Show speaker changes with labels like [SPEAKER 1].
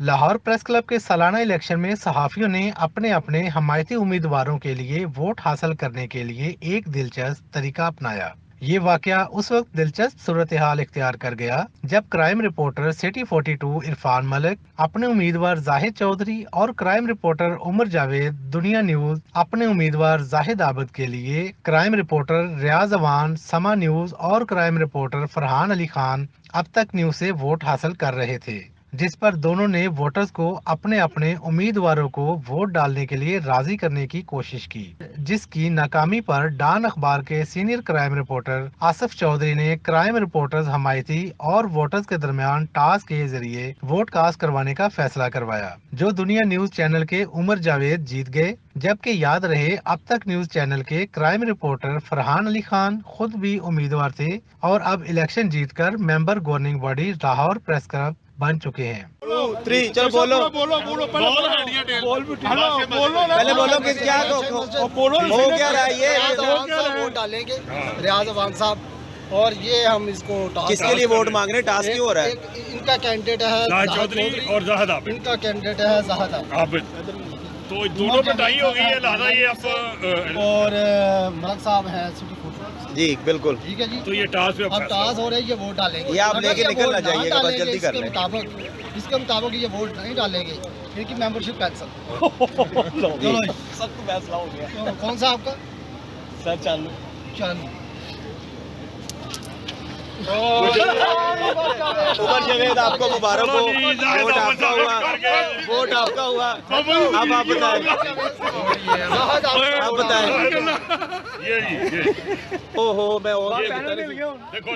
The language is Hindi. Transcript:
[SPEAKER 1] लाहौर प्रेस क्लब के सालाना इलेक्शन में सहाफियों ने अपने अपने हमायती उम्मीदवारों के लिए वोट हासिल करने के लिए एक दिलचस्प तरीका अपनाया। ये वाकया उस वक्त दिलचस्प सूरत हाल इख्तियार कर गया जब crime reporter city 42 Irfan Malik अपने उम्मीदवार जाहिद चौधरी और क्राइम रिपोर्टर उमर जावेद दुनिया न्यूज अपने उम्मीदवार जाहिद आबिद के लिए क्राइम रिपोर्टर रियाज अवान समा न्यूज और क्राइम रिपोर्टर फरहान अली खान अब तक न्यूज से वोट हासिल कर रहे थे, जिस पर दोनों ने वोटर्स को अपने अपने उम्मीदवारों को वोट डालने के लिए राजी करने की कोशिश की, जिसकी नाकामी पर डॉन अखबार के senior crime reporter Asif Chaudhry ने क्राइम रिपोर्टर्स हमायती और वोटर्स के दरमियान टास्क के जरिए वोट कास्ट करवाने का फैसला करवाया, जो दुनिया न्यूज चैनल के उमर जावेद जीत गए। जबकि याद रहे, अब तक न्यूज चैनल के क्राइम रिपोर्टर फरहान अली खान खुद भी उम्मीदवार थे और अब इलेक्शन जीतकर member governing body Lahore press club बन चुके हैं।
[SPEAKER 2] चलो बोलो पहले बोलो कि क्या हो क्या रहा है ये
[SPEAKER 3] वोट डालेंगे रियाज अवान साहब, और ये हम इसको
[SPEAKER 2] किसके लिए वोट मांग रहे हैं? टास्क क्यों हो रहा है?
[SPEAKER 3] इनका कैंडिडेट है
[SPEAKER 4] जाहिद चौधरी और जाहिद आबिद।
[SPEAKER 3] इनका कैंडिडेट है जाहिद
[SPEAKER 4] आबिद, तो दोनों पे टाई हो गई है, लिहाजा ये अब
[SPEAKER 3] और मलिक साहब है सिटी 42।
[SPEAKER 2] जी बिल्कुल
[SPEAKER 3] ठीक है जी।
[SPEAKER 4] तो ये टास्क पे
[SPEAKER 3] अब टास्क हो रही है, ये वोट डालेंगे।
[SPEAKER 2] ये आप लेके निकल ना जाइएगा, बस जल्दी कर लें।
[SPEAKER 3] इसके मुताबिक ये वोट नहीं डालेंगे, इनकी मेंबरशिप कैंसिल।
[SPEAKER 2] सबको फैसला हो गया।
[SPEAKER 3] तो कौन सा आपका?
[SPEAKER 2] सर चालू
[SPEAKER 3] चांद
[SPEAKER 2] उमर जावेद, आपको मुबारक हो, वोट आपका हुआ, वोट आपका हुआ। अब आप बताएं, आप बताएं।
[SPEAKER 4] ये
[SPEAKER 2] ओहो मैं और
[SPEAKER 4] देखो